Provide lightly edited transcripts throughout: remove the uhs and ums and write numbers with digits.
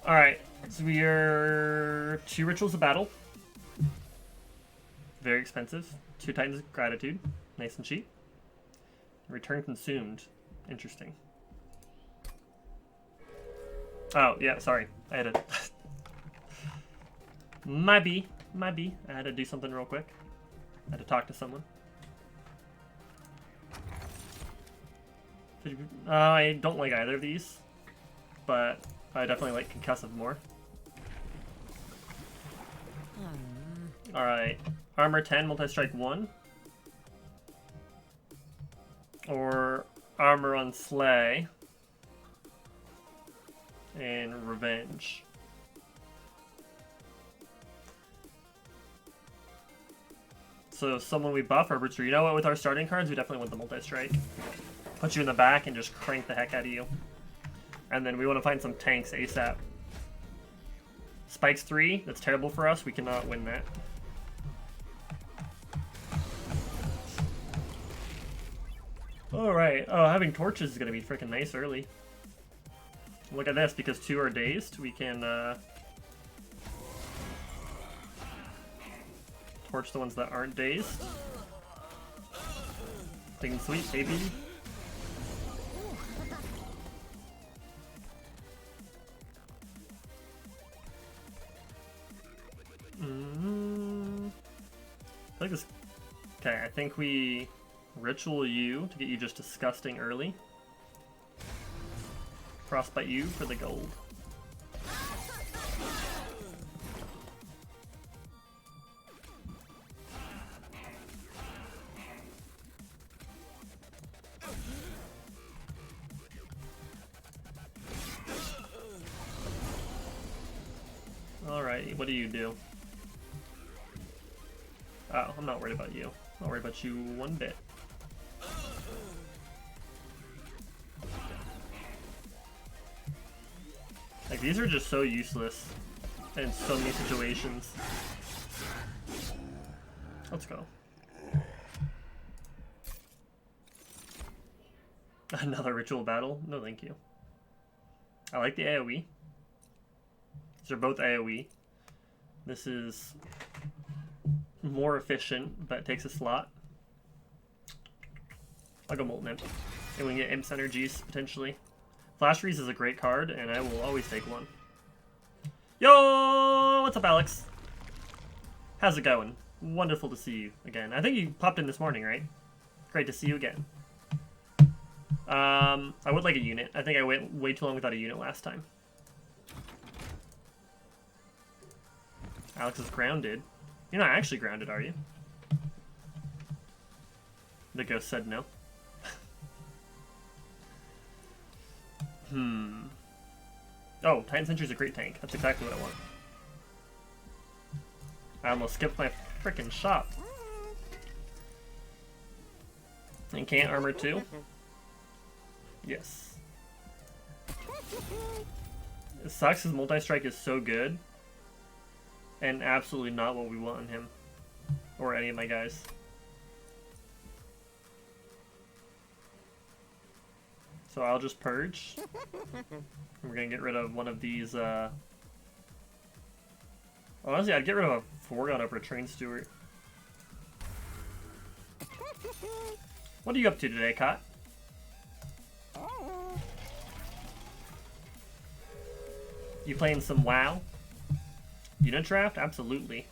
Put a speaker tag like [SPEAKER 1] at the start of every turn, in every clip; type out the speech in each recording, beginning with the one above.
[SPEAKER 1] Alright, so we are 2 Rituals of Battle. Very expensive. 2 Titans of Gratitude. Nice and cheap. Return consumed. Interesting. Oh, yeah, sorry. I had to... Might be. I had to do something real quick. I had to talk to someone. I don't like either of these, but I definitely like Concussive more. Alright. Armor 10, Multi-Strike 1. Or Armor on Slay. And Revenge. So someone we buff or you know what, with our starting cards, we definitely want the Multi-Strike. Put you in the back and just crank the heck out of you. And then we want to find some tanks ASAP. Spikes 3, that's terrible for us, we cannot win that. Alright, oh, having torches is going to be freaking nice early. Look at this, because 2 are dazed, we can torch the ones that aren't dazed. Thing sweet, baby. I like this. Okay, I think we ritual you to get you just disgusting early. Frostbite you for the gold. Alright, what do you do? Oh, I'm not worried about you. I'm not worried about you one bit. Like, these are just so useless in so many situations. Let's go. Another ritual battle? No thank you. I like the AoE. These are both AoE. This is more efficient, but takes a slot. I'll go Molten Imp. And we can get Imp's energies, potentially. Flash Freeze is a great card, and I will always take one. Yo! What's up, Alex? How's it going? Wonderful to see you again. I think you popped in this morning, right? Great to see you again. I would like a unit. I think I went way too long without a unit last time. Alex is grounded. You're not actually grounded, are you? The ghost said no. Oh, Titan Sentry is a great tank. That's exactly what I want. I almost skipped my frickin' shot. And can't armor 2? Yes. It sucks his multi-strike is so good. And absolutely not what we want in him. Or any of my guys. So I'll just purge. We're gonna get rid of one of these, honestly, I'd get rid of a Foregone over a Train Steward. What are you up to today, Cot? You playing some WoW? Unit draft? Absolutely.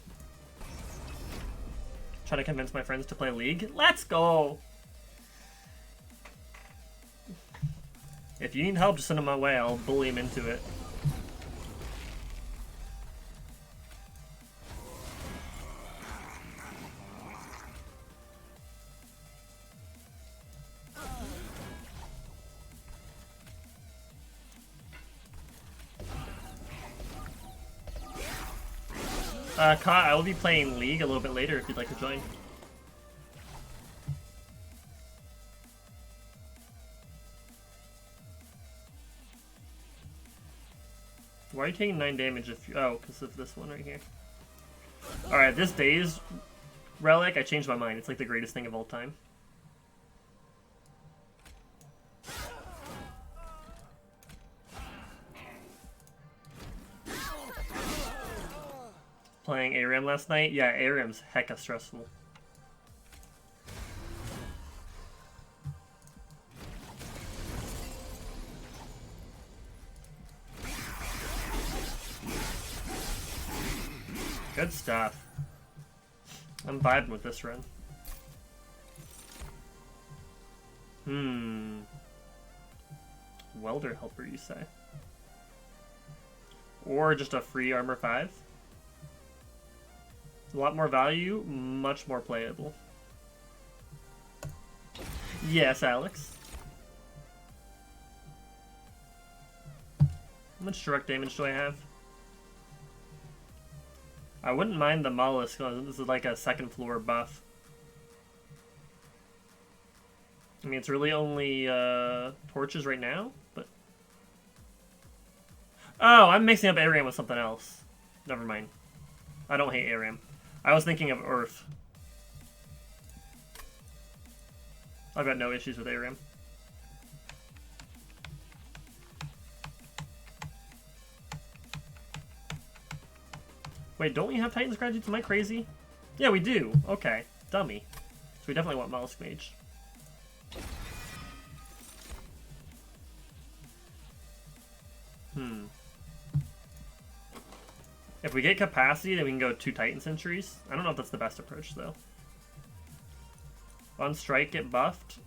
[SPEAKER 1] Trying to convince my friends to play League? Let's go! If you need help, just send them my way. I'll bully him into it. Ka, I will be playing League a little bit later if you'd like to join. Why are you taking 9 damage if you... Oh, because of this one right here. Alright, this Daze relic, I changed my mind. It's like the greatest thing of all time. playing ARAM last night. Yeah, ARAM's hecka stressful. Good stuff. I'm vibing with this run. Welder helper, you say? Or just a free armor 5? A lot more value, much more playable. Yes, Alex. How much direct damage do I have? I wouldn't mind the mollusk. This is like a second floor buff. I mean, it's really only torches right now, but... Oh, I'm mixing up ARAM with something else. Never mind. I don't hate ARAM. I was thinking of Earth. I've got no issues with ARAM. Wait, don't we have Titan's graduates? Am I crazy? Yeah, we do. Okay. Dummy. So we definitely want Mollusk Mage. If we get capacity, then we can go 2 Titan Sentries. I don't know if that's the best approach, though. On strike, get buffed.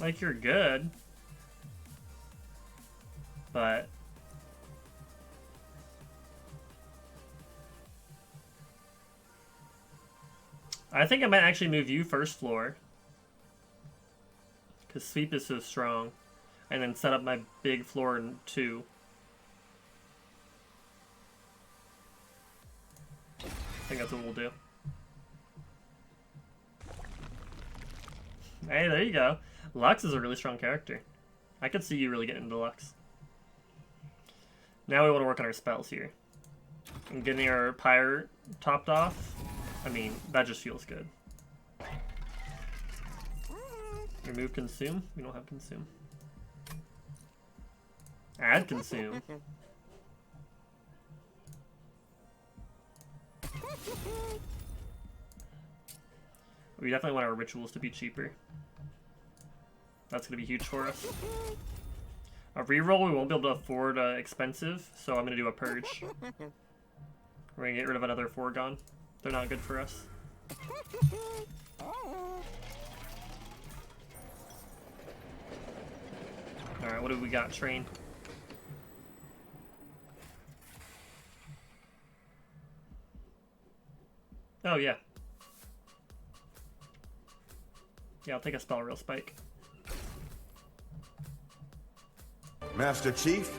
[SPEAKER 1] Like, you're good. But... I think I might actually move you first floor. Because sweep is so strong. And then set up my big floor in 2. I think that's what we'll do. Hey, there you go. Lux is a really strong character. I could see you really getting into Lux. Now we want to work on our spells here. And getting our Pyre topped off. I mean, that just feels good. Remove Consume. We don't have Consume. Add Consume. We definitely want our rituals to be cheaper. That's going to be huge for us. A reroll, we won't be able to afford expensive, so I'm going to do a purge. We're going to get rid of another foregone. They're not good for us. Alright, what do we got? Train. Oh, yeah. Yeah, I'll take a spell real spike.
[SPEAKER 2] Master Chief,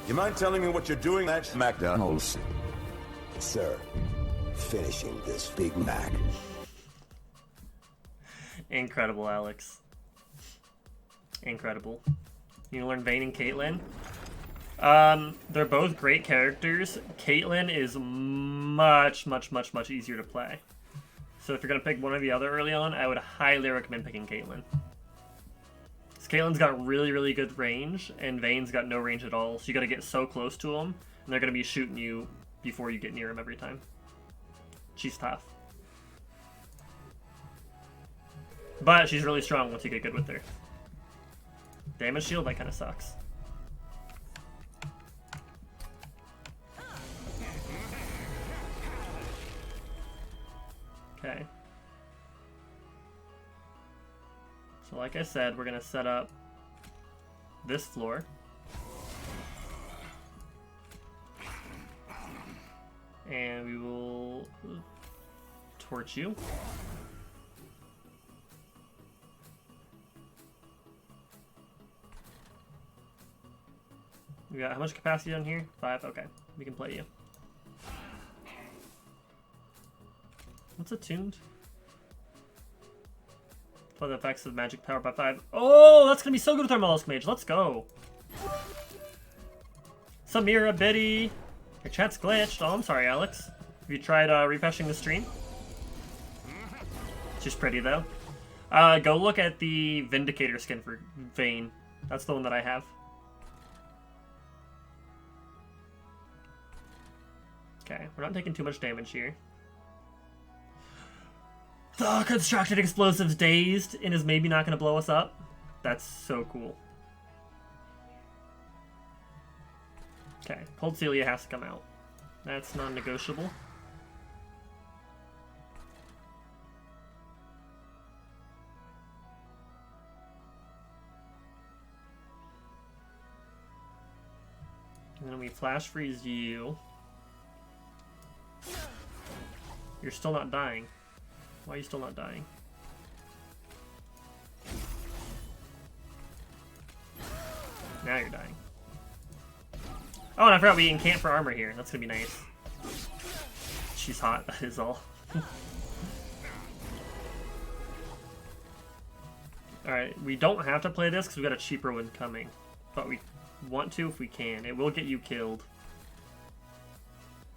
[SPEAKER 2] you mind telling me what you're doing at McDonald's?
[SPEAKER 3] Sir, finishing this Big Mac.
[SPEAKER 1] Incredible, Alex. Incredible. You learn Vayne and Caitlyn? They're both great characters. Caitlyn is much easier to play. So if you're going to pick one or the other early on, I would highly recommend picking Caitlyn. Because Caitlyn's got really good range, and Vayne's got no range at all. So you got to get so close to them, and they're going to be shooting you before you get near them every time. She's tough. But she's really strong once you get good with her. Damage shield, that kind of sucks. Okay. So like I said, we're going to set up this floor. And we will torch you. We got how much capacity on here? 5? Okay. We can play you. What's attuned? Play the effects of magic power by 5. Oh, that's gonna be so good with our Mollusk Mage. Let's go. Samira, Biddy. Your chat's glitched. Oh, I'm sorry, Alex. Have you tried refreshing the stream? She's pretty, though. Go look at the Vindicator skin for Vayne. That's the one that I have. Okay, we're not taking too much damage here. The constructed explosives dazed and is maybe not going to blow us up. That's so cool. Okay, Cold Celia has to come out. That's non-negotiable. And then we flash freeze you. You're still not dying. Why are you still not dying? Now you're dying. Oh, and I forgot we encamp for armor here. That's gonna be nice. She's hot, that is all. Alright, we don't have to play this because we've got a cheaper one coming. But we want to if we can. It will get you killed.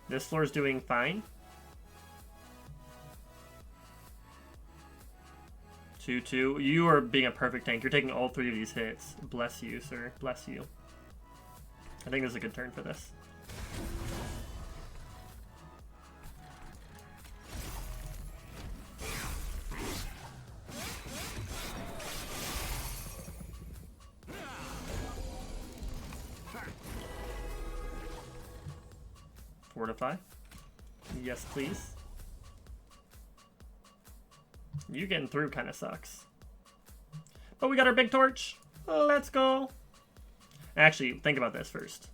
[SPEAKER 1] This floor's doing fine. 2-2. You are being a perfect tank. You're taking all 3 of these hits. Bless you, sir. Bless you. I think this is a good turn for this. Fortify. Yes, please. You getting through kind of sucks. But we got our big torch. Let's go. Actually, think about this first.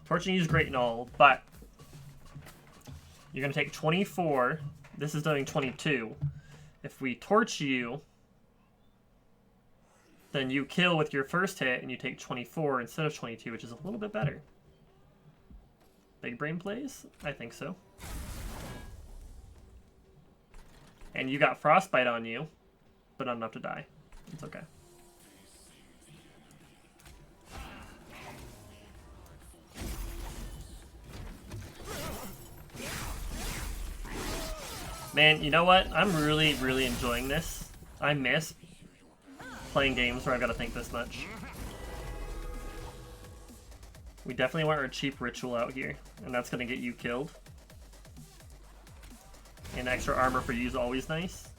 [SPEAKER 1] Torching you is great and all, but you're going to take 24. This is doing 22. If we torch you, then you kill with your first hit and you take 24 instead of 22, which is a little bit better. Big brain plays? I think so. And you got frostbite on you, but not enough to die. It's okay. Man, you know what? I'm really, really enjoying this. I miss playing games where I've got to think this much. We definitely want our cheap ritual out here, and that's going to get you killed. And extra armor for you is always nice.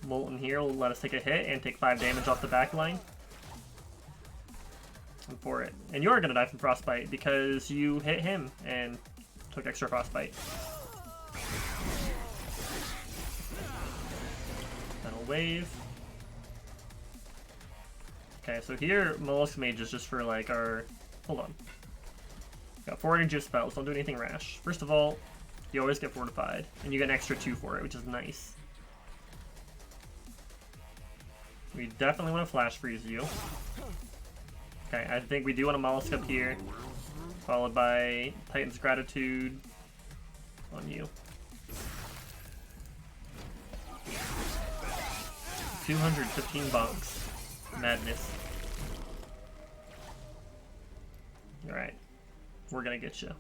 [SPEAKER 1] Molten here will let us take a hit and take 5 damage off the back line. And for it. And you are going to die from frostbite because you hit him and took extra frostbite. Metal wave. Okay, so here, Mollusk Mage is just for, like, our... Hold on. Got 4 energy of spells, don't do anything rash. First of all, you always get fortified, and you get an extra 2 for it, which is nice. We definitely want to flash freeze you. Okay, I think we do want a Mollusk up here, followed by Titan's Gratitude on you. 215 bucks. Madness. Alright. We're gonna get you.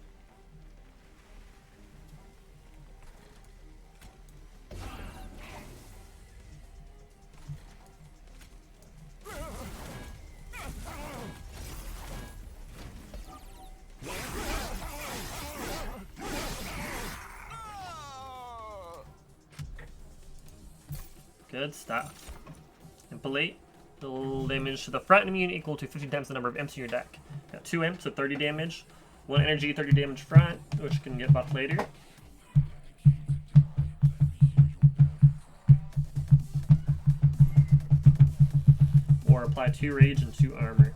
[SPEAKER 1] Good stuff. Impelate. Total damage to the front immune equal to 15 times the number of imps in your deck. Got 2 imps, so 30 damage. 1 energy, 30 damage front, which can get buffed later. Or apply 2 rage and 2 armor.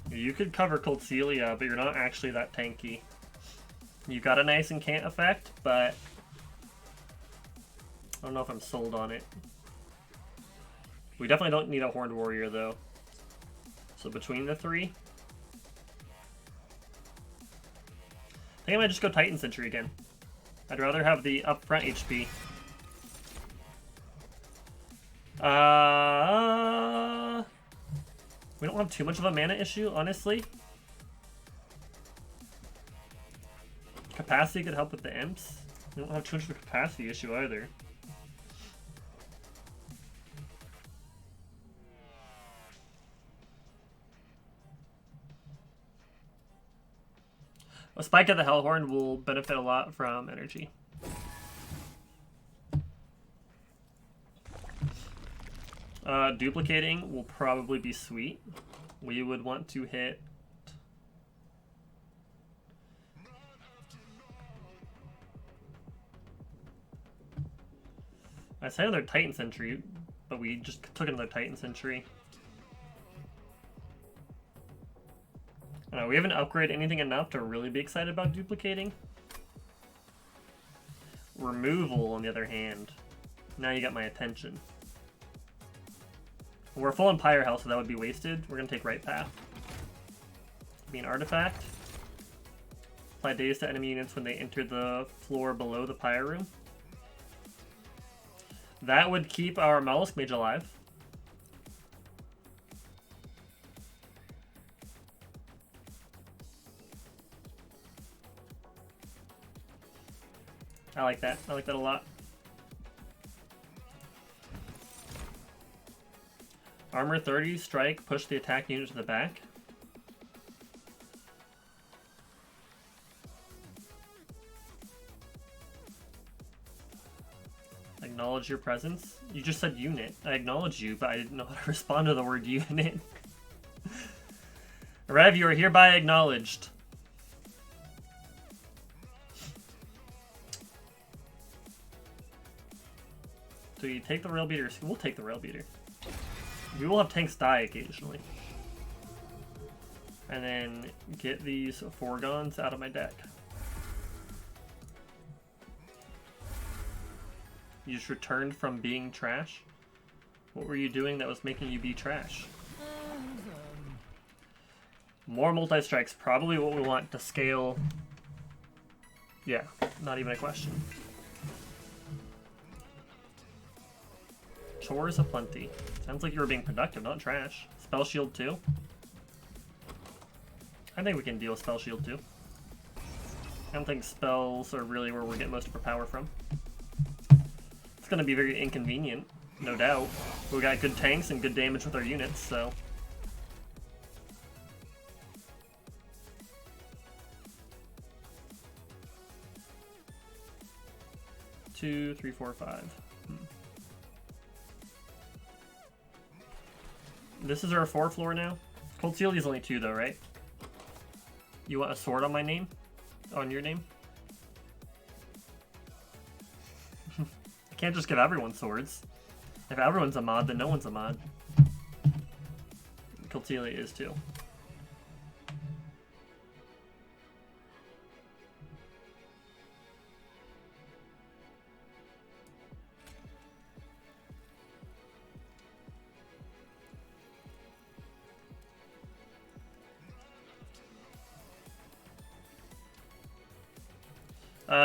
[SPEAKER 1] You could cover Cold Celia, but you're not actually that tanky. You got a nice incant effect, but I don't know if I'm sold on it. We definitely don't need a Horned Warrior, though. So between the 3, I think I might just go Titan Sentry again. I'd rather have the upfront HP. We don't have too much of a mana issue, honestly. capacity could help with the imps. We don't have too much of a capacity issue either. A spike at the Hellhorn will benefit a lot from energy. Duplicating will probably be sweet. We would want to hit... I said another Titan Sentry, but we just took another Titan Sentry. I don't know, we haven't upgraded anything enough to really be excited about duplicating. Removal, on the other hand. Now you got my attention. We're full on Pyre Health, so that would be wasted. We're going to take Right Path. Be an artifact. Apply daze to enemy units when they enter the floor below the Pyre Room. That would keep our Mollusk Mage alive. I like that. I like that a lot. Armor 30, strike, push the attack unit to the back. Acknowledge your presence. You just said unit. I acknowledge you, but I didn't know how to respond to the word unit. Rev, you are hereby acknowledged. Do you take the Rail Beater? We'll take the Rail Beater. We will have tanks die occasionally. And then get these Forgons out of my deck. You just returned from being trash? What were you doing that was making you be trash? More multi-strikes, probably what we want to scale. Yeah, not even a question. Chores aplenty. Sounds like you were being productive, not trash. Spell Shield too? I think we can deal with Spell Shield too. I don't think spells are really where we're getting most of our power from. It's going to be very inconvenient, no doubt. We got good tanks and good damage with our units, so... 2, 3, 4, 5. This is our 4th floor now. Cold Seal is only 2 though, right? You want a sword on my name? On your name? I can't just give everyone swords. If everyone's a mod, then no one's a mod. Coltelia is too.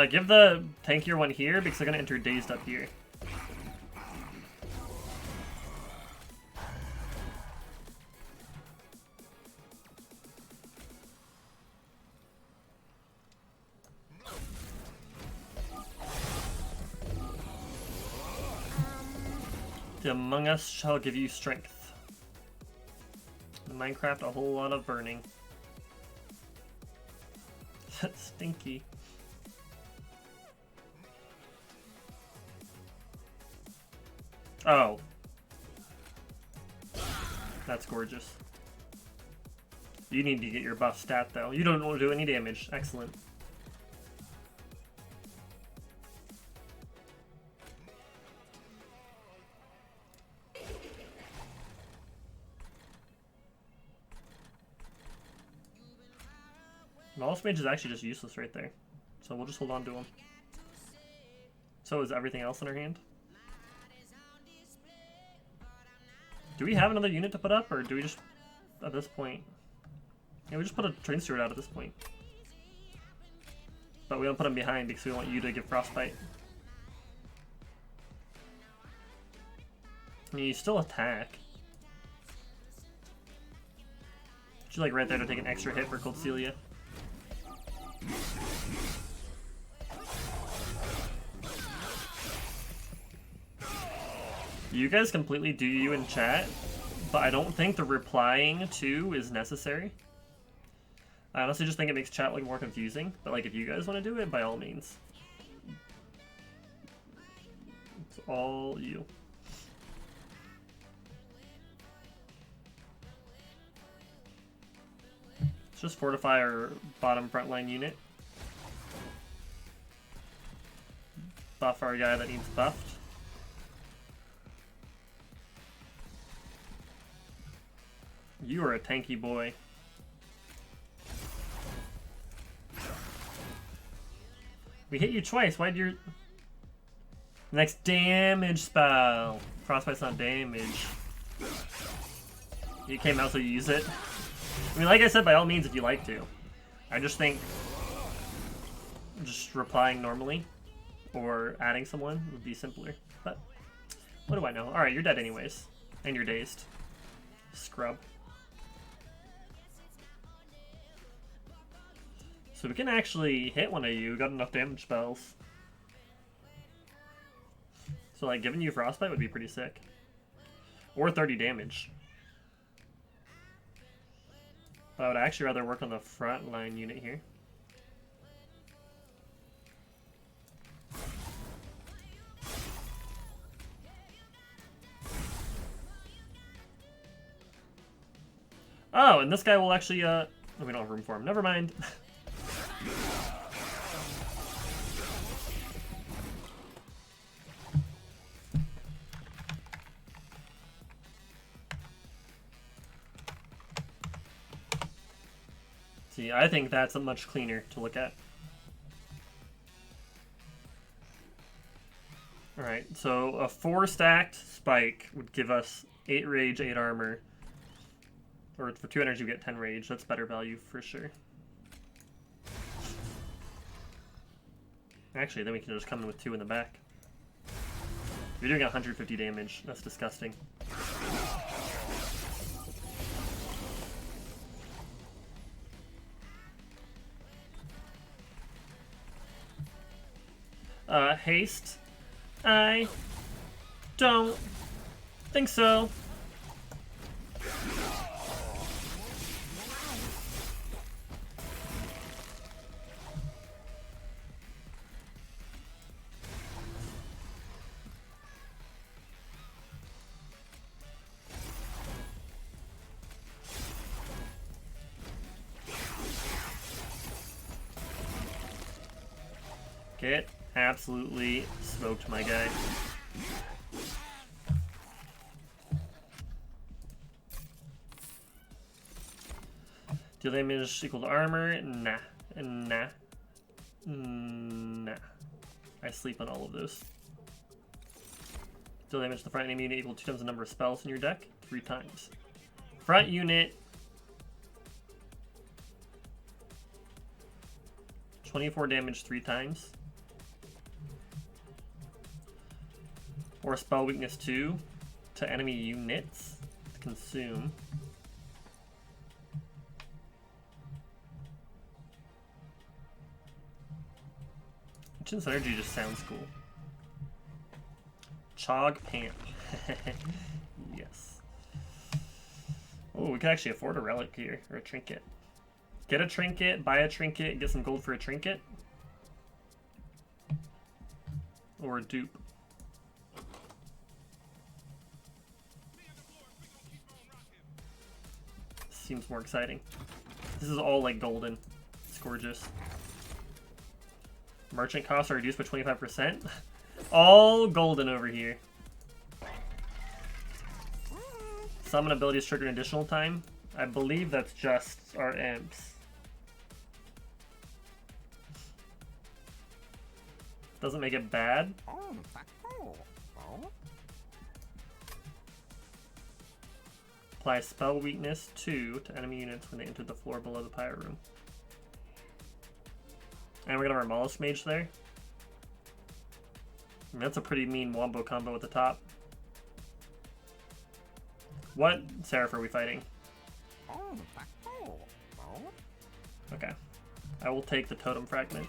[SPEAKER 1] Give the tankier one here because they're gonna enter dazed up here. The Among Us shall give you strength. In Minecraft, a whole lot of burning. Stinky. Oh. That's gorgeous. You need to get your buff stat though. You don't want to do any damage. Excellent. Mollusk Mage is actually just useless right there. So we'll just hold on to him. So is everything else in our hand? Do we have another unit to put up, or do we just, at this point... Yeah, we just put a Train Steward out at this point. But we don't put him behind because we want you to give Frostbite. I mean, you still attack. She's like right there to take an extra hit for Cold Celia. You guys completely do you in chat, but I don't think the replying to is necessary. I honestly just think it makes chat look more confusing, but like if you guys want to do it, by all means. It's all you. Let's just fortify our bottom frontline unit. Buff our guy that needs buffed. You are a tanky boy. We hit you twice. Why'd your next damage spell? Frostbite's not damage. You came out so you use it. I mean, like I said, by all means, if you like to. I just think just replying normally or adding someone would be simpler. But what do I know? Alright, you're dead anyways. And you're dazed. Scrub. So we can actually hit one of you. Got enough damage spells. So like giving you Frostbite would be pretty sick. Or 30 damage. But I would actually rather work on the front line unit here. Oh, and this guy will actually, oh, we don't have room for him. Never mind. See, I think that's a much cleaner to look at. Alright, so a 4-stacked spike would give us 8 rage, 8 armor. Or for 2 energy, you get 10 rage. That's better value for sure. Actually, then we can just come in with 2 in the back. You're doing 150 damage. That's disgusting. Haste? I don't think so. Get absolutely smoked, my guy. Deal damage equal to armor? Nah. Nah. Nah. I sleep on all of those. Deal damage to the front enemy unit equal to 2 times the number of spells in your deck? 3 times. Front unit. 24 damage 3 times. Or spell weakness 2 to enemy units to consume. Intense energy just sounds cool. Chog Pant. Yes. Oh, we could actually afford a relic here, or a trinket. Get a trinket, buy a trinket, get some gold for a trinket. Or a dupe. Seems more exciting. This is all like golden. It's gorgeous. Merchant costs are reduced by 25%. All golden over here. Summon abilities trigger an additional time. I believe that's just our imps. Doesn't make it bad. Apply spell weakness 2 to enemy units when they enter the floor below the pirate room. And we're gonna have our Mollusk Mage there. I mean, that's a pretty mean wombo combo at the top. What Seraph are we fighting? Okay. I will take the Totem Fragment.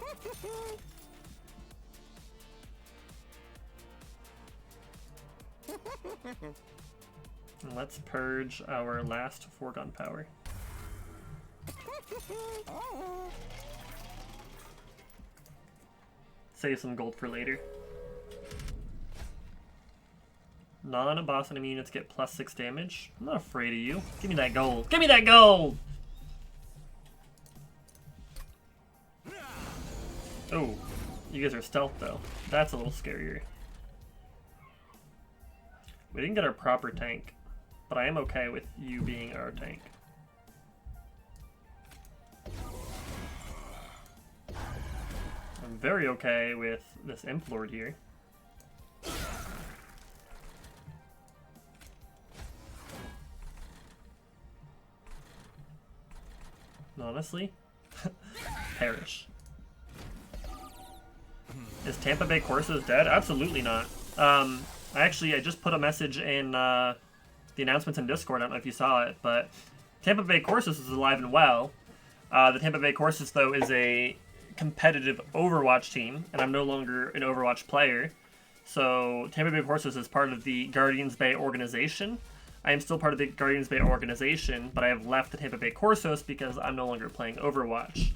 [SPEAKER 1] And let's purge our last foregone power. Save some gold for later. Non-boss enemy units get +6 damage. I'm not afraid of you. Give me that gold. Give me that gold! Oh, you guys are stealth though. That's a little scarier. We didn't get our proper tank, but I am okay with you being our tank. I'm very okay with this Imp Lord here. Honestly, perish. Is Tampa Bay Courses dead? Absolutely not. I just put a message in the announcements in Discord. I don't know if you saw it, but Tampa Bay Courses is alive and well. The Tampa Bay Courses, though, is a competitive Overwatch team, and I'm no longer an Overwatch player. So Tampa Bay Courses is part of the Guardians Bay organization. I am still part of the Guardians Bay organization, but I have left the Tampa Bay Corsos because I'm no longer playing Overwatch.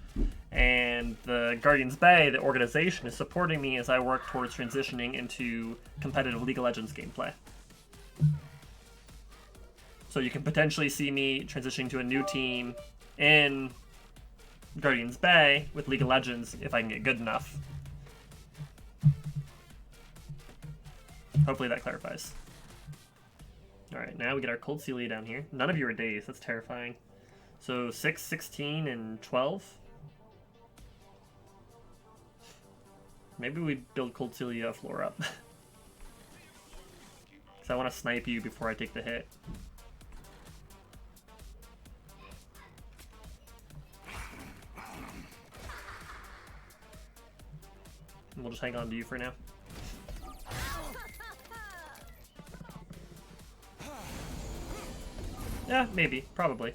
[SPEAKER 1] And the Guardians Bay, the organization, is supporting me as I work towards transitioning into competitive League of Legends gameplay. So you can potentially see me transitioning to a new team in Guardians Bay with League of Legends if I can get good enough. Hopefully that clarifies. Alright, now we get our Cold Celia down here. None of you are days, that's terrifying. So 6, 16, and 12. Maybe we build Cold Celia floor up. Because I want to snipe you before I take the hit. And we'll just hang on to you for now. Yeah, maybe. Probably.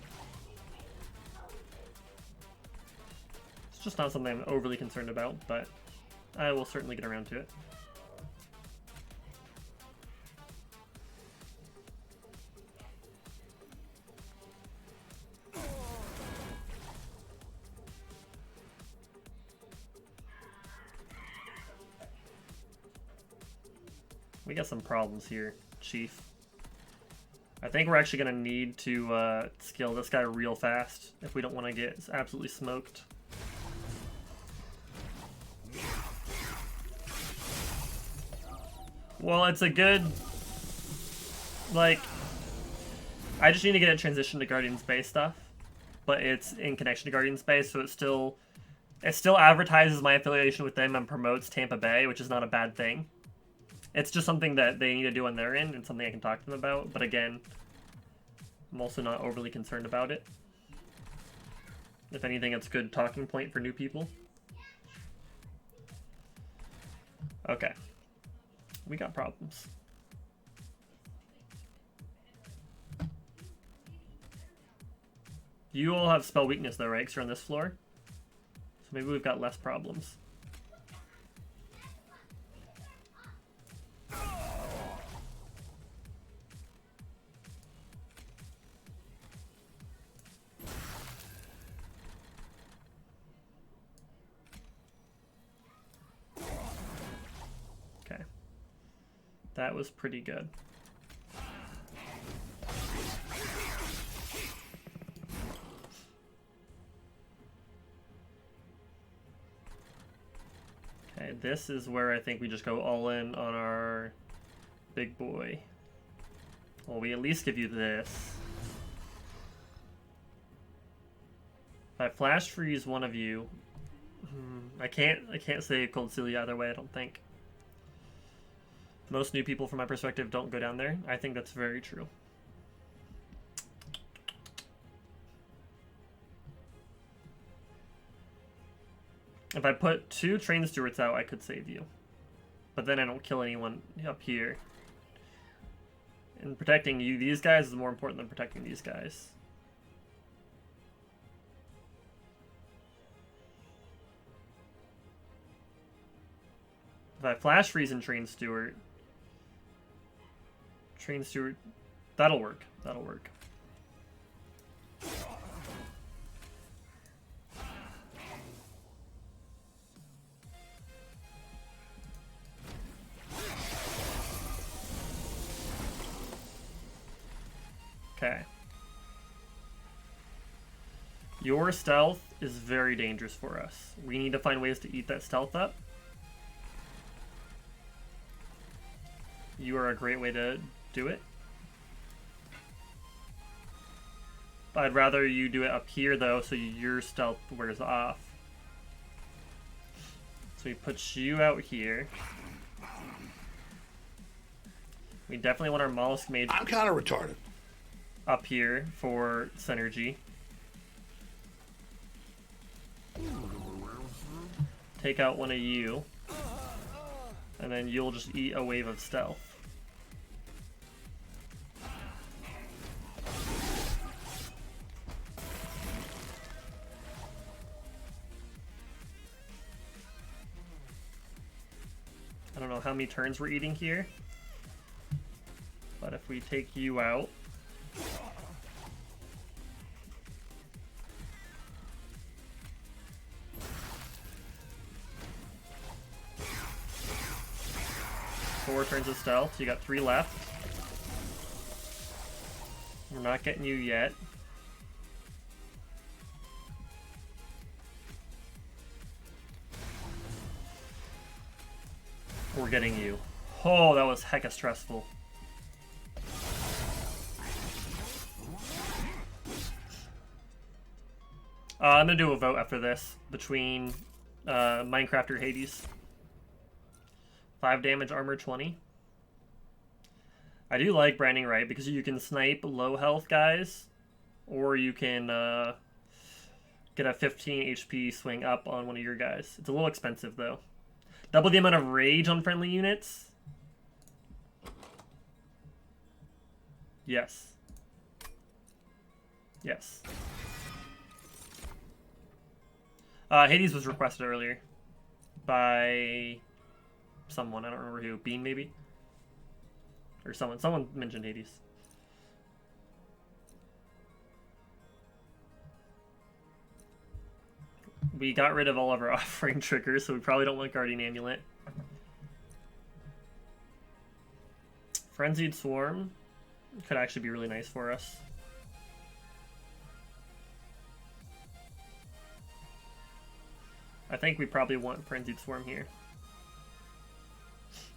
[SPEAKER 1] It's just not something I'm overly concerned about, but I will certainly get around to it. We got some problems here, Chief. I think we're actually going to need to skill this guy real fast if we don't want to get absolutely smoked. Well, it's a good, like, I just need to get a transition to Guardians Bay stuff, but it's in connection to Guardians Bay, so it still advertises my affiliation with them and promotes Tampa Bay, which is not a bad thing. It's just something that they need to do on their end and something I can talk to them about, but again, I'm also not overly concerned about it. If anything, it's a good talking point for new people. Okay. We got problems. You all have spell weakness though, right? Because you're on this floor. So maybe we've got less problems. Okay. That was pretty good. Okay, this is where I think we just go all in on our big boy. Well, we at least give you this. If I flash freeze one of you, I can't save Cold Celia either way, I don't think. Most new people, from my perspective, don't go down there. I think that's very true. If I put 2 train stewards out, I could save you. But then I don't kill anyone up here. And protecting you, these guys, is more important than protecting these guys. If I flash freeze and train steward, Train steward. That'll work. That'll work. Okay. Your stealth is very dangerous for us. We need to find ways to eat that stealth up. You are a great way to do it. I'd rather you do it up here, though, so your stealth wears off. So we put you out here. We definitely want our mollusk mage.
[SPEAKER 4] I'm kind of retarded.
[SPEAKER 1] Up here for synergy. Take out one of you. And then you'll just eat a wave of stealth. I don't know how many turns we're eating here. But if we take you out. Four turns of stealth, so you got 3 left. We're not getting you yet. We're getting you. Oh, that was hecka stressful. I'm gonna do a vote after this between Minecraft or Hades. 5 damage, armor 20. I do like Branding Right because you can snipe low health guys, or you can get a 15 HP swing up on one of your guys. It's a little expensive though. Double the amount of rage on friendly units. Yes. Yes. Hades was requested earlier by someone. I don't remember who. Bean, maybe? Or someone. Someone mentioned Hades. We got rid of all of our offering triggers, so we probably don't want Guardian Amulet. Frenzied Swarm could actually be really nice for us. I think we probably want Frenzied Swarm here.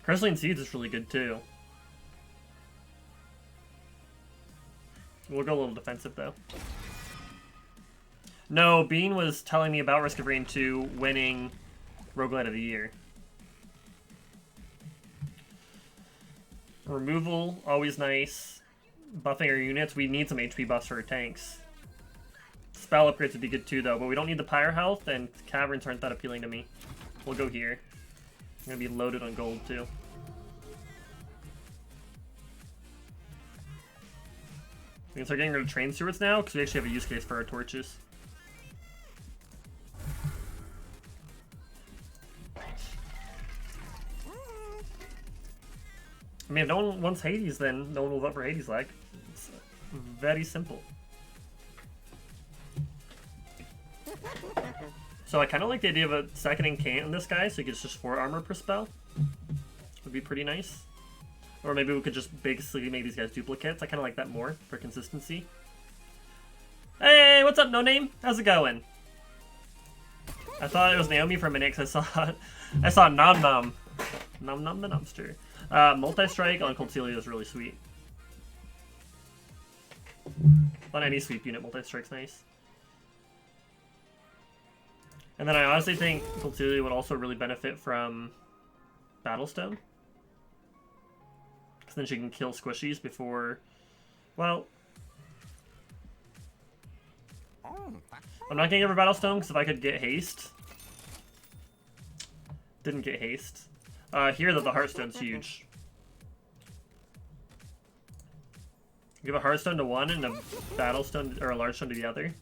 [SPEAKER 1] Crystalline Seeds is really good too. We'll go a little defensive though. No, Bean was telling me about Risk of Rain 2 winning Roguelite of the Year. Removal, always nice. Buffing our units, we need some HP buffs for our tanks. Spell upgrades would be good too though, but we don't need the Pyre health, and Caverns aren't that appealing to me. We'll go here. I'm gonna be loaded on gold too. We can start getting rid of Train Stewards now, because we actually have a use case for our torches. I mean, if no one wants Hades, then no one will vote for Hades, like. It's very simple. So I kind of like the idea of a second incant in this guy, so he gets just 4 armor per spell. Would be pretty nice. Or maybe we could just basically make these guys duplicates. I kind of like that more for consistency. Hey, what's up, No Name? How's it going? I thought it was Naomi for a minute because I saw Nom Nom. Nom Nom the Nomster. Multi-strike on Colcelia is really sweet. On any sweep unit, multi-strike's nice. And then I honestly think Colcelia would also really benefit from Battlestone. Because then she can kill squishies before... Well... I'm not gonna give her Battlestone, because if I could get haste... Didn't get haste. Here, though, the Heartstone's huge. Give a Heartstone to one and a Battlestone, or a Large Stone to the other.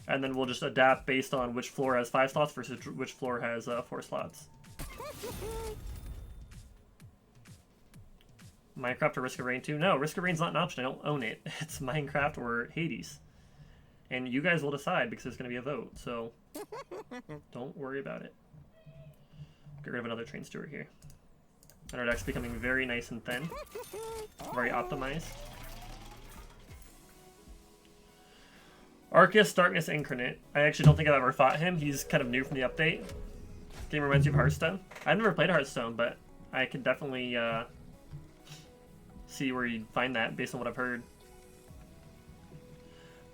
[SPEAKER 1] And then we'll just adapt based on which floor has 5 slots versus which floor has 4 slots. Minecraft or Risk of Rain 2? No, Risk of Rain's not an option. I don't own it. It's Minecraft or Hades. And you guys will decide because there's going to be a vote, so don't worry about it. Get rid of another train steward here. And our deck's becoming very nice and thin. Very optimized. Arcus Darkness Incarnate. I actually don't think I've ever fought him. He's kind of new from the update. Game reminds me of Hearthstone. I've never played Hearthstone, but I could definitely see where you'd find that based on what I've heard.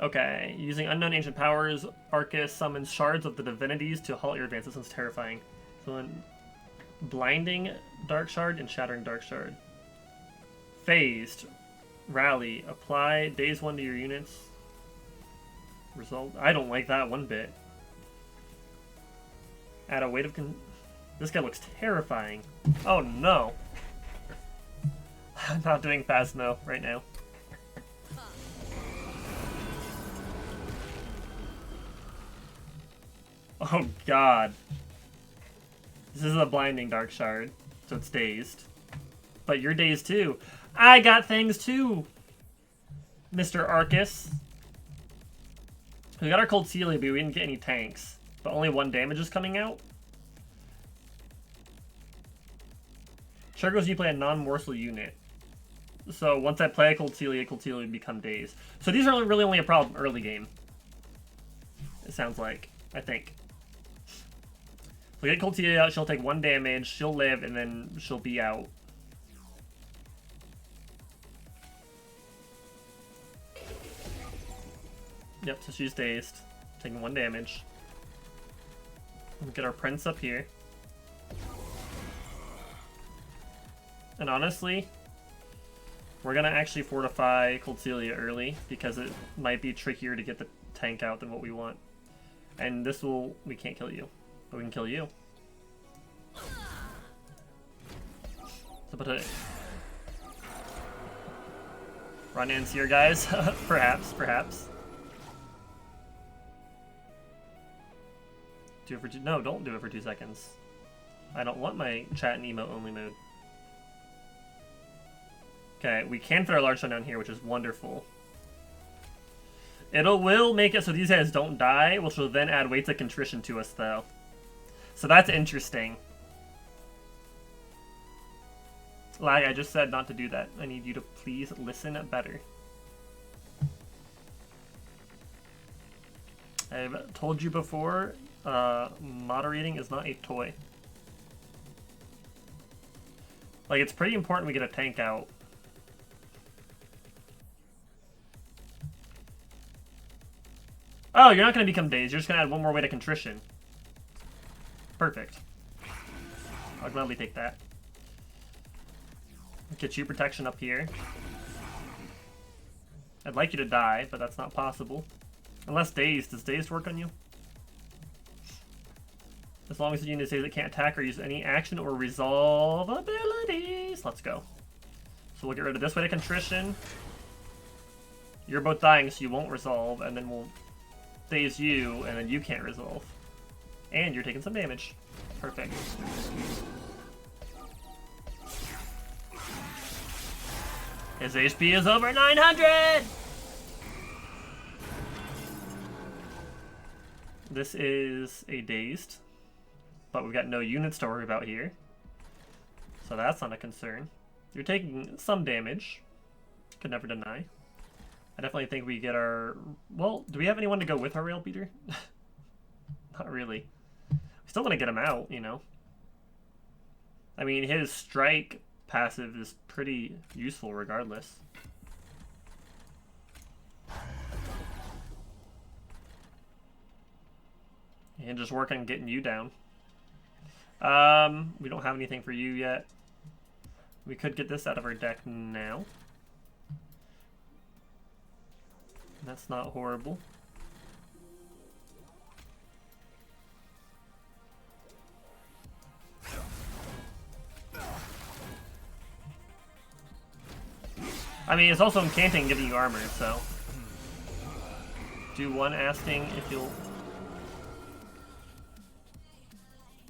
[SPEAKER 1] Okay, using unknown ancient powers, Arcus summons shards of the divinities to halt your advance. This one's terrifying. So then, blinding Dark Shard and shattering Dark Shard. Phased, rally, apply daze 1 to your units. Result. I don't like that one bit. Add a weight of this guy looks terrifying. Oh no. I'm not doing Phasmo right now. Oh god. This is a blinding Dark Shard, so it's dazed. But you're dazed too. I got things too, Mr. Arcus. We got our Cold Celia, but we didn't get any tanks. But only 1 damage is coming out. Triggers you play a non-morsel unit. So once I play a Cold Celia would become dazed. So these are really only a problem early game. It sounds like. I think. So get Cold Celia out, she'll take 1 damage, she'll live, and then she'll be out. Yep, so she's dazed. Taking 1 damage. We'll get our Prince up here. And honestly, we're going to actually fortify Cold Celia early, because it might be trickier to get the tank out than what we want. And this will... we can't kill you, but we can kill you. So put a... run ins here, guys. Perhaps. Do it for 2... no, don't do it for 2 seconds. I don't want my chat and emote only mode. Okay, we can fit our large stone down here, which is wonderful. Will make it so these guys don't die, which will then add weights of contrition to us, though. So that's interesting. Lag, I just said not to do that. I need you to please listen better. I've told you before, moderating is not a toy. Like, it's pretty important we get a tank out. Oh, you're not going to become dazed. You're just going to add 1 more weight of contrition. Perfect. I'll gladly take that. Get you protection up here. I'd like you to die, but that's not possible. Unless dazed. Does dazed work on you? As long as the unit says it can't attack or use any action or resolve abilities. Let's go. So we'll get rid of this weight of contrition. You're both dying, so you won't resolve, and then we'll daze you, and then you can't resolve. And you're taking some damage. Perfect. His HP is over 900! This is a dazed, but we've got no units to worry about here. So that's not a concern. You're taking some damage. Could never deny. I definitely think we get our... well, do we have anyone to go with our rail beater? Not really. We still want to get him out, you know. I mean, his strike passive is pretty useful regardless. And just work on getting you down. We don't have anything for you yet. We could get this out of our deck now. That's not horrible. I mean, it's also incanting and giving you armor, so... do 1 asking if you'll...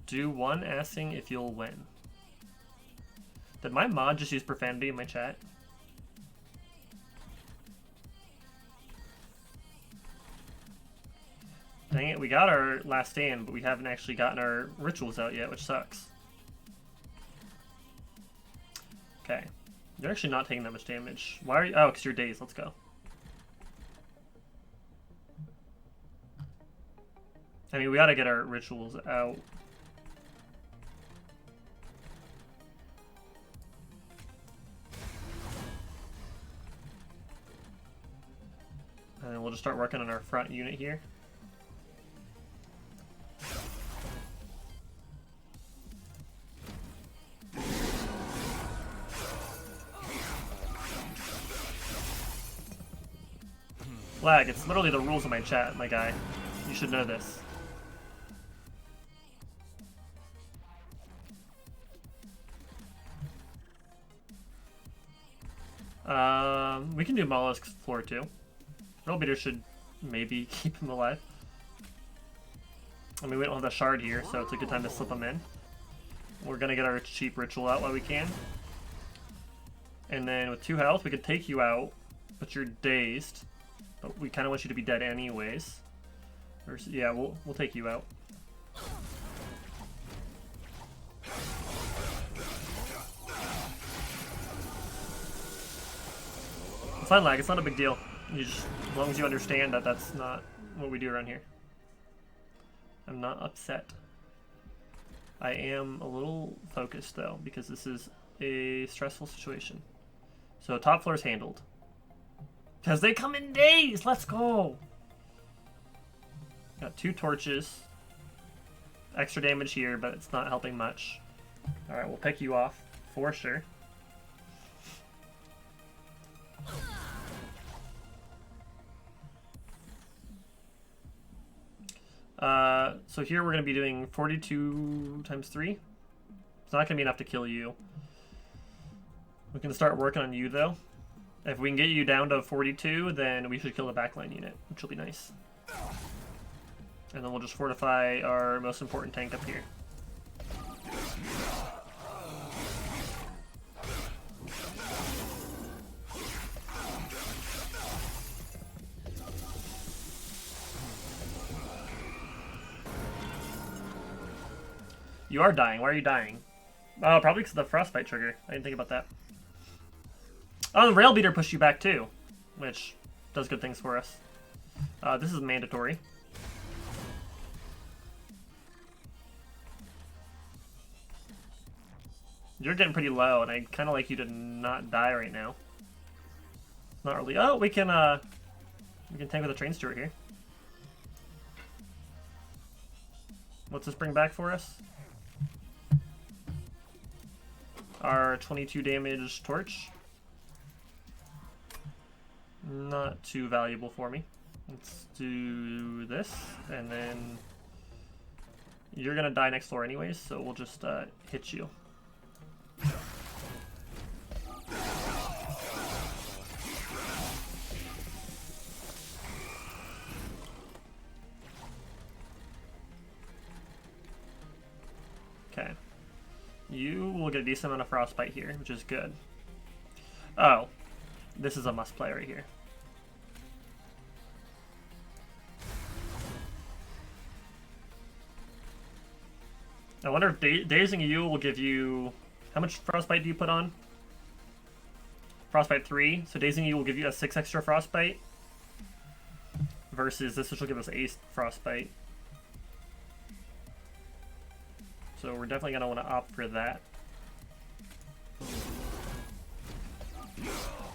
[SPEAKER 1] do 1 asking if you'll win. Did my mod just use profanity in my chat? Dang it, we got our last stand, but we haven't actually gotten our rituals out yet, which sucks. Okay. You're actually not taking that much damage. Why are you? Oh, because you're dazed. Let's go. I mean, we gotta get our rituals out. And then we'll just start working on our front unit here. Flag, it's literally the rules of my chat, my guy. You should know this. We can do Mollusk's floor too. World Beater should maybe keep him alive. I mean, we don't have the shard here, so it's a good time to slip him in. We're gonna get our cheap ritual out while we can. And then with 2 health, we could take you out, but you're dazed. But we kind of want you to be dead anyways. Yeah, we'll take you out. It's fine, lag. It's not a big deal. You just, as long as you understand that that's not what we do around here. I'm not upset. I am a little focused though, because this is a stressful situation. So top floor is handled. Because they come in days! Let's go! Got 2 torches. Extra damage here, but it's not helping much. Alright, we'll pick you off for sure. So here we're going to be doing 42 times 3. It's not going to be enough to kill you. We can start working on you though. If we can get you down to 42, then we should kill the backline unit, which will be nice. And then we'll just fortify our most important tank up here. You are dying. Why are you dying? Oh, probably because of the frostbite trigger. I didn't think about that. Oh, the rail beater pushed you back too, which does good things for us. This is mandatory. You're getting pretty low, and I kind of like you to not die right now. Not really. Oh, we can tank with a train steward here. What's this bring back for us? Our 22 damage torch. Not too valuable for me. Let's do this, and then you're gonna die next floor anyways, so we'll just hit you. Okay. You will get a decent amount of frostbite here, which is good. Oh, this is a must play right here. I wonder if dazing you will give you... How much frostbite do you put on? Frostbite 3. So dazing you will give you a 6 extra frostbite. Versus this, which will give us 8 frostbite. So we're definitely going to want to opt for that.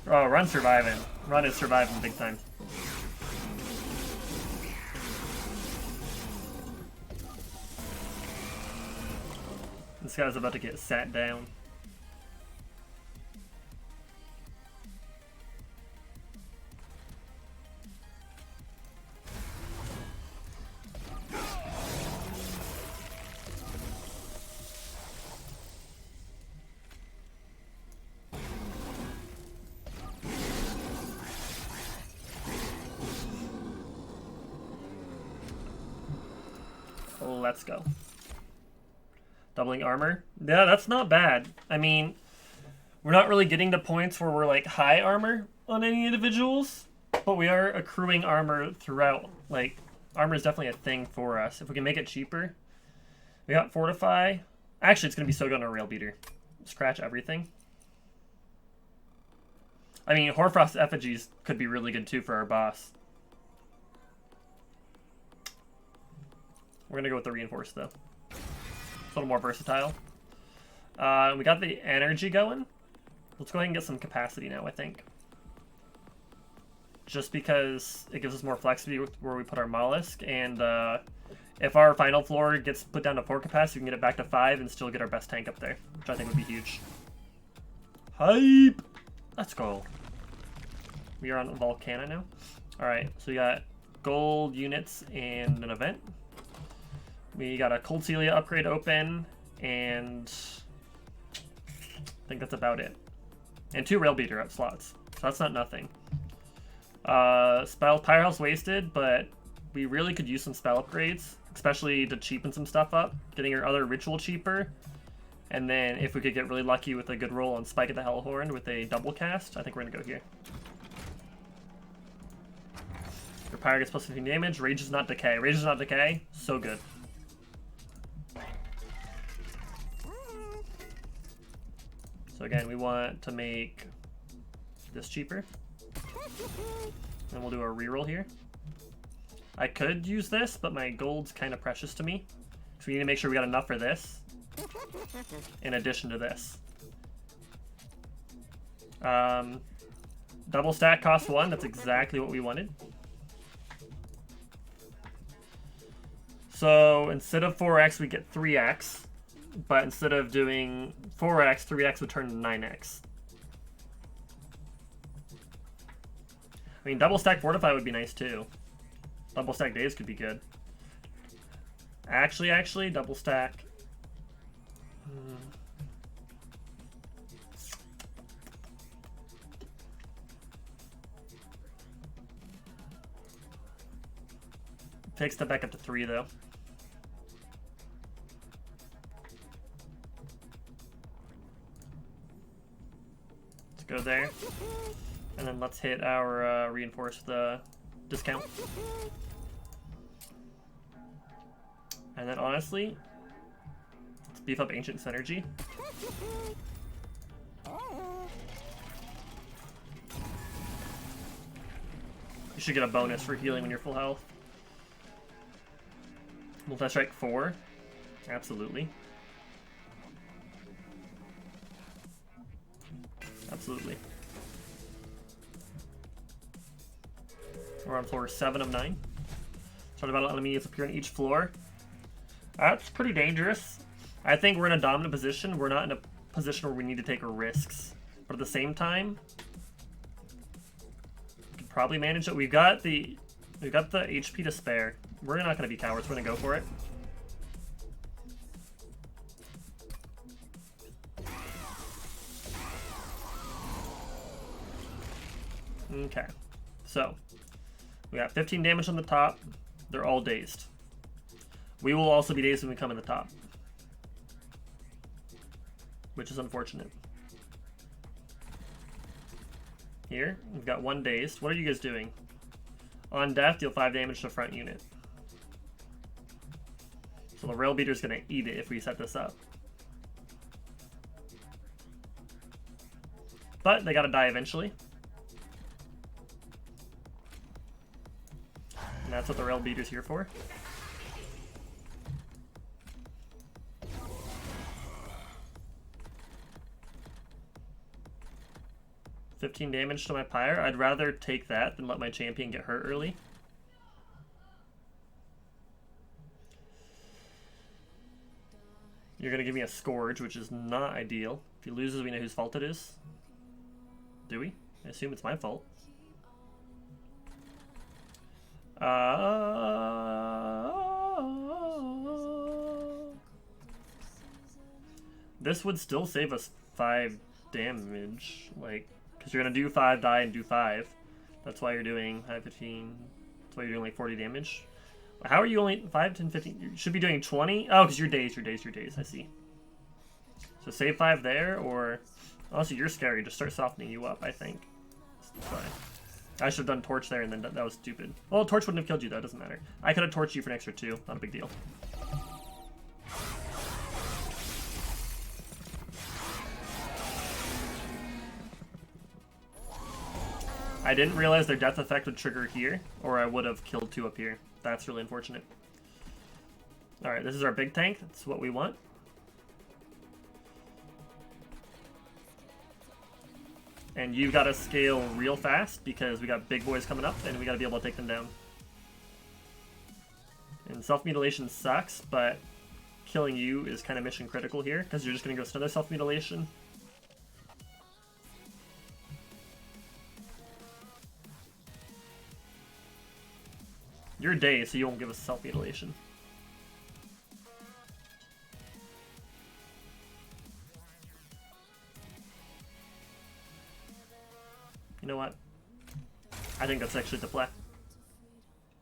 [SPEAKER 1] Oh, Run's surviving. Run is surviving big time. This guy's about to get sat down. Let's go. Doubling armor? Yeah, that's not bad. I mean, We're not really getting to points where we're like high armor on any individuals, but we are accruing armor throughout. Like, armor is definitely a thing for us. If we can make it cheaper. We got Fortify. Actually, it's going to be so good on a Rail Beater. Scratch everything. I mean, Hoarfrost Effigies could be really good too for our boss. We're going to go with the Reinforced, though. It's a little more versatile. We got the energy going. Let's go ahead and get some capacity now, I think. Just because it gives us more flexibility with where we put our mollusk, and if our final floor gets put down to 4 capacity, we can get it back to 5 and still get our best tank up there, which I think would be huge. Hype! Let's go. We are on Volcana now. Alright, so we got gold units and an event. We got a Cold Celia upgrade open, and I think that's about it. And 2 Rail Beater up slots, so that's not nothing. Spell Powerhouse wasted, but we really could use some spell upgrades, especially to cheapen some stuff up, getting our other ritual cheaper. And then if we could get really lucky with a good roll on Spike at the Hellhorn with a double cast, I think we're gonna go here. Your Pyre gets plus 15 damage. Rage is not decay. Rage is not decay. So good. So again, we want to make this cheaper. And we'll do a reroll here. I could use this, but my gold's kind of precious to me. So we need to make sure we got enough for this, in addition to this. Double stack cost 1, that's exactly what we wanted. So instead of 4x, we get 3x. But instead of doing 4x, 3x would turn to 9x. I mean, double stack Fortify would be nice too. Double stack Days could be good. Actually, double stack. Takes that back up to 3 though. Let's go there. And then let's hit our reinforced discount. And then honestly, let's beef up Ancient Synergy. You should get a bonus for healing when you're full health. Multi-strike 4. Absolutely. Absolutely. We're on floor 7 of 9. Start battle enemies appear on each floor. That's pretty dangerous. I think we're in a dominant position. We're not in a position where we need to take risks. But at the same time, we could probably manage it. We've got the HP to spare. We're not going to be cowards. We're going to go for it. Okay. So, we got 15 damage on the top. They're all dazed. We will also be dazed when we come in the top, which is unfortunate. Here, we've got 1 dazed. What are you guys doing? On death, deal 5 damage to front unit. So the Rail Beater's going to eat it if we set this up. But they got to die eventually. And that's what the Rail Beater's here for. $15 damage to my Pyre. I'd rather take that than let my champion get hurt early. You're going to give me a Scourge, which is not ideal. If he loses, we know whose fault it is. Do we? I assume it's my fault. This would still save us 5 damage, like, because you're gonna do 5, die, and do 5. That's why you're doing 15. That's why you're doing like 40 damage. How are you only 5, 10, 15? You should be doing 20. Oh, because you're dazed. I see. So save 5 there, or Honestly, you're scary. Just start softening you up, I think. Fine. I should have done torch there, and then that was stupid. Well, torch wouldn't have killed you, though. It doesn't matter. I could have torched you for an extra 2. Not a big deal. I didn't realize their death effect would trigger here, or I would have killed 2 up here. That's really unfortunate. Alright, this is our big tank. That's what we want. And you gotta scale real fast because we got big boys coming up and we gotta be able to take them down. And self-mutilation sucks, but killing you is kind of mission critical here because you're just gonna go to another self-mutilation. You're dazed, so you won't give us self-mutilation. You know what? I think that's actually the play.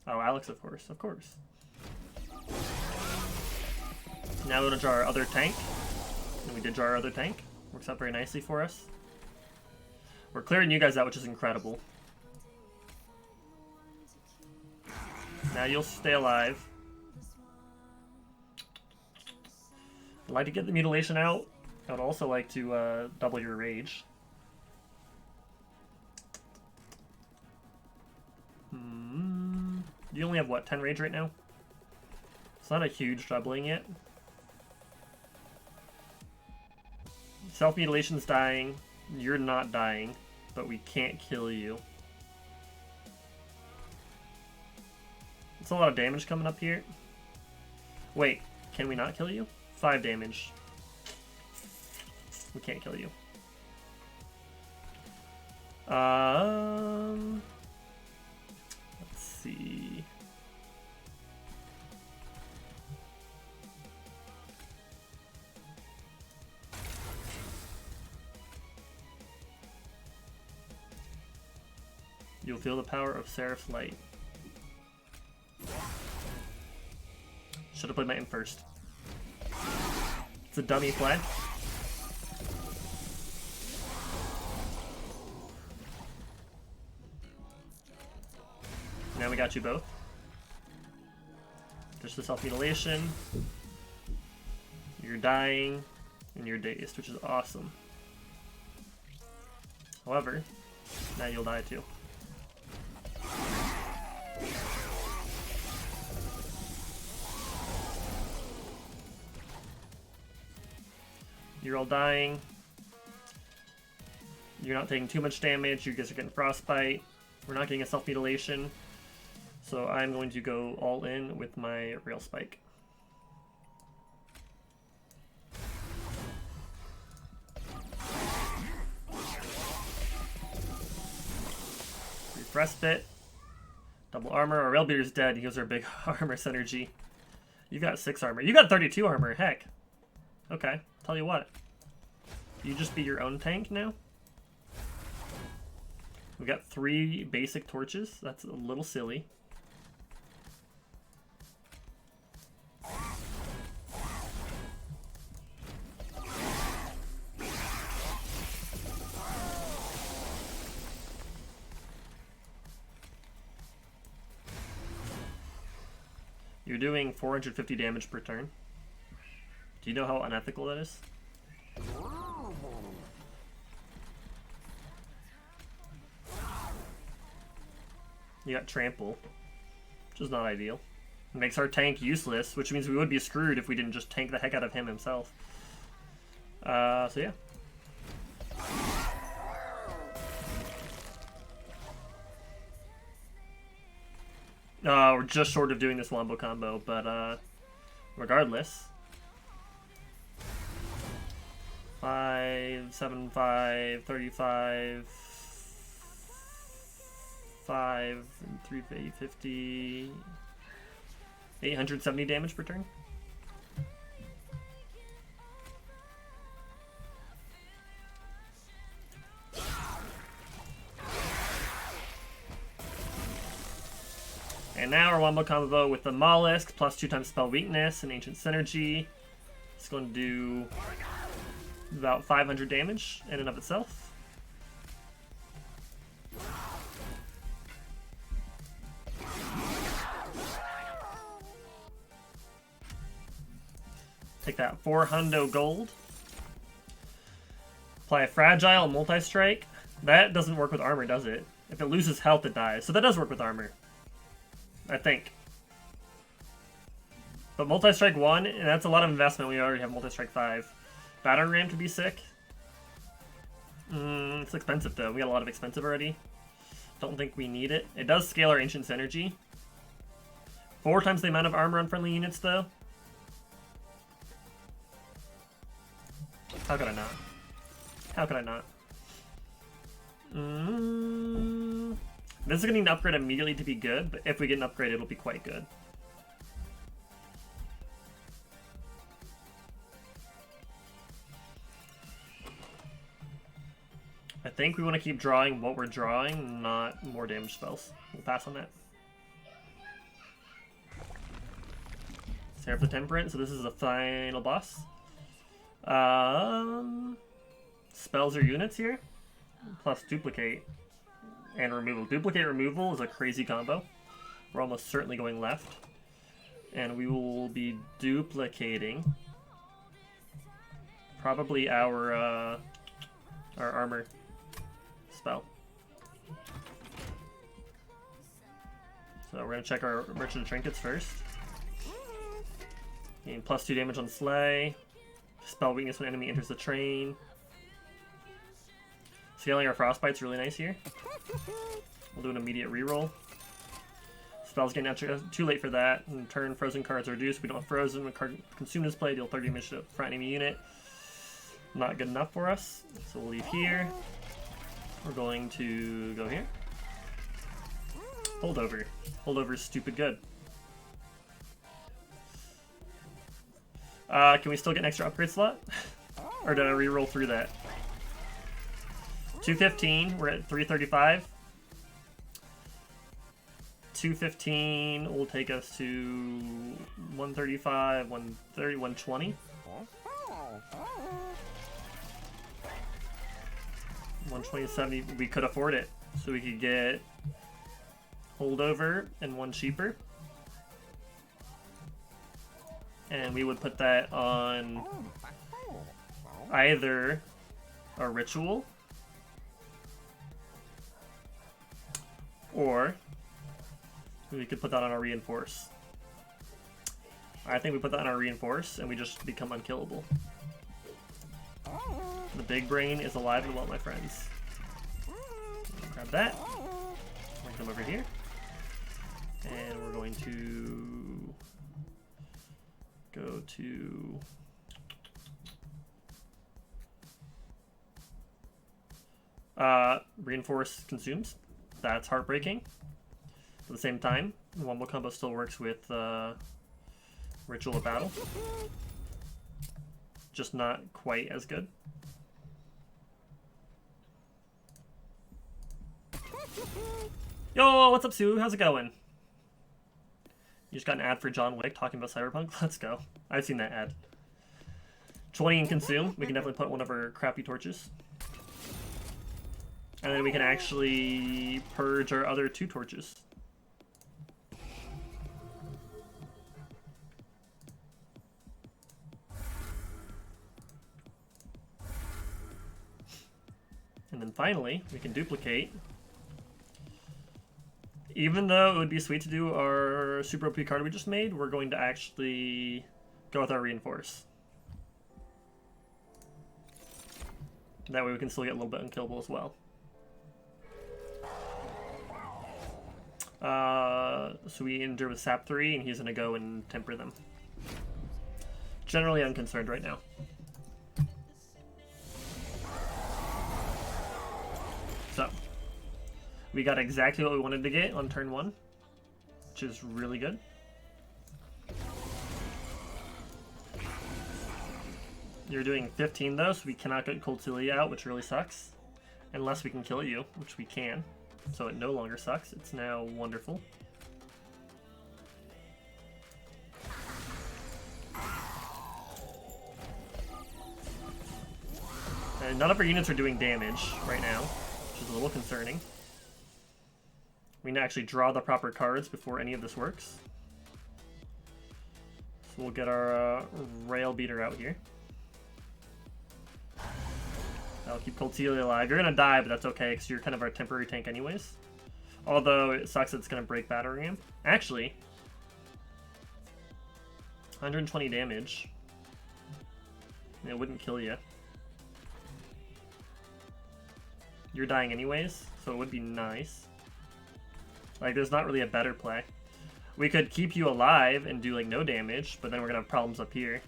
[SPEAKER 1] Oh, Alex, of course, of course. Now we're gonna draw our other tank. And we did draw our other tank. Works out very nicely for us. We're clearing you guys out, which is incredible. Now you'll stay alive. I'd like to get the mutilation out. I would also like to double your rage. You only have, what, 10 rage right now? It's not a huge doubling yet. Self-mutilation's dying. You're not dying, but we can't kill you. It's a lot of damage coming up here. Wait, can we not kill you? 5 damage. We can't kill you. Let's see. You'll feel the power of Seraph's light. Should have played my imp first. It's a dummy play. Now we got you both. Just the self-mutilation. You're dying, and you're dazed, which is awesome. However, now you'll die too. You're all dying. You're not taking too much damage. You guys are getting frostbite. We're not getting a self-mutilation. So I'm going to go all in with my rail spike. Refresh bit. Double armor. Our railbeater's dead. He gives our big armor synergy. You got 6 armor. You got 32 armor. Heck. Okay. Tell you what. You just be your own tank now? We got 3 basic torches. That's a little silly. You're doing 450 damage per turn. Do you know how unethical that is? You got trample, which is not ideal. It makes our tank useless, which means we would be screwed if we didn't just tank the heck out of him himself. So yeah. We're just short of doing this wombo combo, but regardless. 5, 7, 5, 35, 5, and 3, 50, 870 damage per turn. And now our wombo combo with the Mollusk, plus 2 times spell weakness and ancient synergy. It's going to do About 500 damage in and of itself. Take that 400 gold. Apply a fragile multi-strike. That doesn't work with armor, does it? If it loses health, it dies. So that does work with armor, I think. But multi-strike 1, and that's a lot of investment. We already have multi-strike 5. Battering ram could be sick. It's expensive though. We got a lot of expensive already. Don't think we need it. It does scale our Ancient's energy. 4 times the amount of armor on friendly units though. How could I not? How could I not? This is going to need an upgrade immediately to be good, but if we get an upgrade, it'll be quite good. I think we want to keep drawing what we're drawing, not more damage spells. We'll pass on that. Seraph the Temperate, so this is the final boss. Spells or units here, plus duplicate and removal. Duplicate removal is a crazy combo. We're almost certainly going left, and we will be duplicating probably our armor spell. So we're gonna check our Merchant of Trinkets first. Gain +2 damage on Slay. Spell weakness when enemy enters the train. Scaling our Frostbite's really nice here. We'll do an immediate reroll. Spells getting too late for that. And turn frozen cards are reduced. We don't have frozen. When card consumed is played, deal 30 damage to a front enemy unit. Not good enough for us. So we'll leave here. We're going to go here. Holdover. Holdover is stupid good. Can we still get an extra upgrade slot? Or did I reroll through that? 215, we're at 335. 215 will take us to 135, 130, 120. 120, we could afford it. So we could get holdover and 1 cheaper. And we would put that on either a ritual or we could put that on our reinforce. I think we put that on our reinforce and we just become unkillable. The big brain is alive and well, my friends. Grab that. We're going to come over here. And we're going to go to reinforce consumes. That's heartbreaking. At the same time, Wombo combo still works with Ritual of Battle. Just not quite as good. Yo, what's up, Sue? How's it going? You just got an ad for John Wick talking about Cyberpunk? Let's go. I've seen that ad. 20 and consume. We can definitely put one of our crappy torches. And then we can actually purge our other 2 torches. And then finally, we can duplicate. Even though it would be sweet to do our super OP card we just made, we're going to actually go with our reinforce. That way we can still get a little bit unkillable as well. So we endure with Sap 3, and he's going to go and temper them. Generally unconcerned right now. So, we got exactly what we wanted to get on turn 1, which is really good. You're doing 15 though, so we cannot get Cold Cilia out, which really sucks. Unless we can kill you, which we can. So it no longer sucks, it's now wonderful. And none of our units are doing damage right now, which is a little concerning. We need to actually draw the proper cards before any of this works. So we'll get our rail beater out here. That'll keep Coltelia alive. You're gonna die, but that's okay, because you're kind of our temporary tank anyways. Although, it sucks that it's gonna break Battering Ram. Actually, 120 damage. It wouldn't kill you. You're dying anyways, so it would be nice. Like, there's not really a better play. We could keep you alive and do, like, no damage, but then we're gonna have problems up here.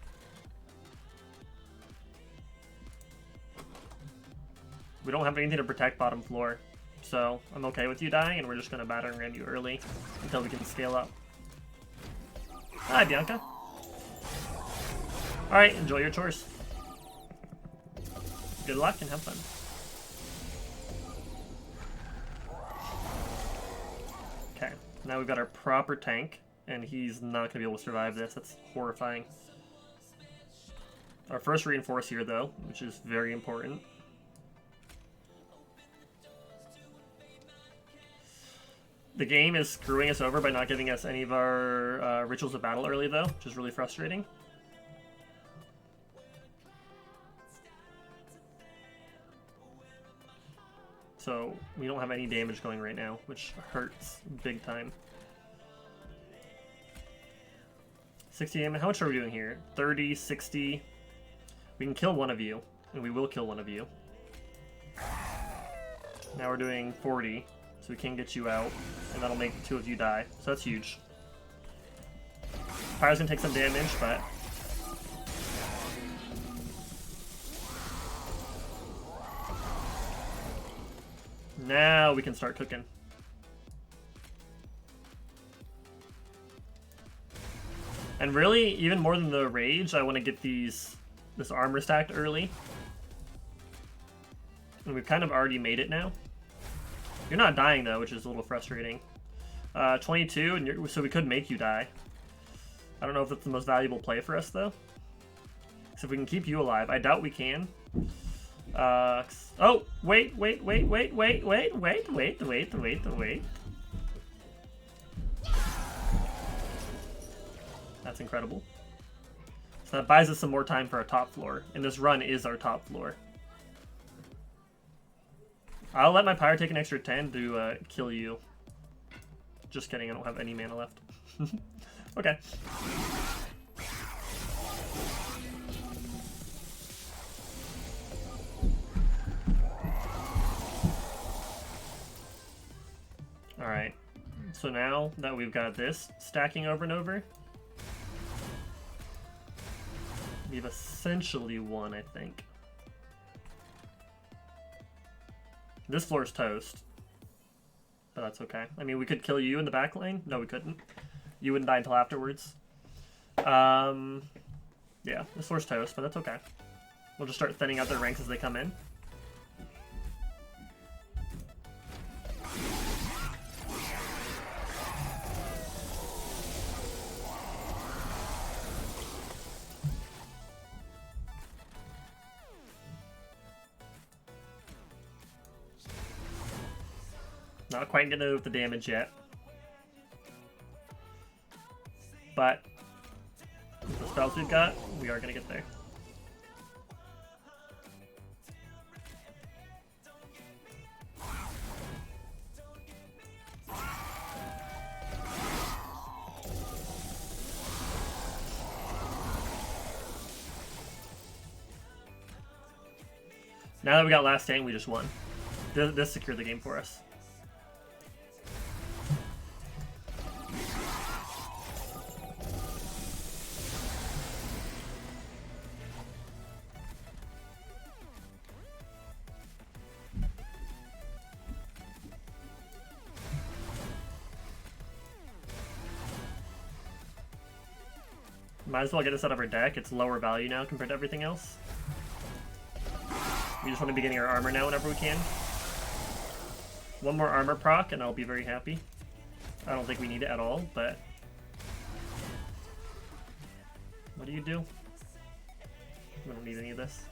[SPEAKER 1] We don't have anything to protect bottom floor, so I'm okay with you dying, and we're just gonna Battering Ram you early until we can scale up. Hi, Bianca. Alright, enjoy your chores. Good luck and have fun. Okay, now we've got our proper tank, and he's not going to be able to survive this. That's horrifying. Our first reinforce here, though, which is very important. The game is screwing us over by not giving us any of our Rituals of Battle early, though, which is really frustrating. So we don't have any damage going right now, which hurts big time. 60 damage. How much are we doing here? 30, 60. We can kill one of you, and we will kill one of you. Now we're doing 40, so we can get you out, and that'll make 2 of you die. So that's huge. Pyro's gonna take some damage, but now we can start cooking. And really, even more than the rage, I want to get this armor stacked early. And we've kind of already made it now. You're not dying though, which is a little frustrating. 22, and so we could make you die. I don't know if that's the most valuable play for us though. So if we can keep you alive, I doubt we can. Oh, wait. That's incredible. So that buys us some more time for our top floor, and this run is our top floor. I'll let my Pyre take an extra 10 to kill you. Just kidding, I don't have any mana left. Okay. Alright, so now that we've got this stacking over and over, we've essentially won, I think. This floor's toast, but that's okay. I mean, we could kill you in the back lane. No, we couldn't. You wouldn't die until afterwards. Yeah, this floor's toast, but that's okay. We'll just start thinning out their ranks as they come in. Not quite getting with the damage yet. But with the spells we've got, we are going to get there. Now that we got last stand, we just won. This secured the game for us. Might as well get this out of our deck. It's lower value now compared to everything else. We just want to be getting our armor now whenever we can. One more armor proc and I'll be very happy. I don't think we need it at all, but... What do you do? We don't need any of this.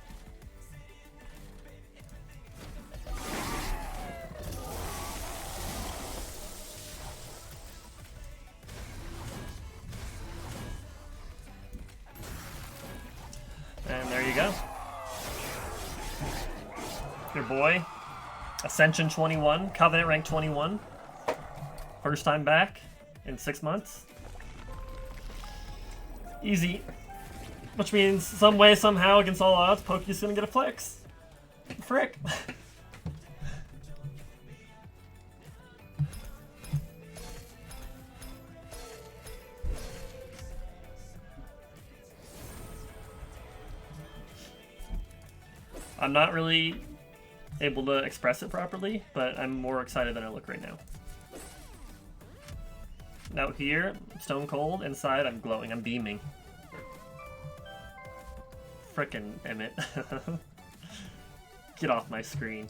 [SPEAKER 1] boy. Ascension 21, Covenant rank 21. First time back in 6 months. Easy. Which means some way, somehow, against all odds, Pokey's gonna get a flex. Frick. I'm not really able to express it properly, but I'm more excited than I look right now. Out here, stone cold. Inside, I'm glowing. I'm beaming. Frickin' Emmett. Get off my screen.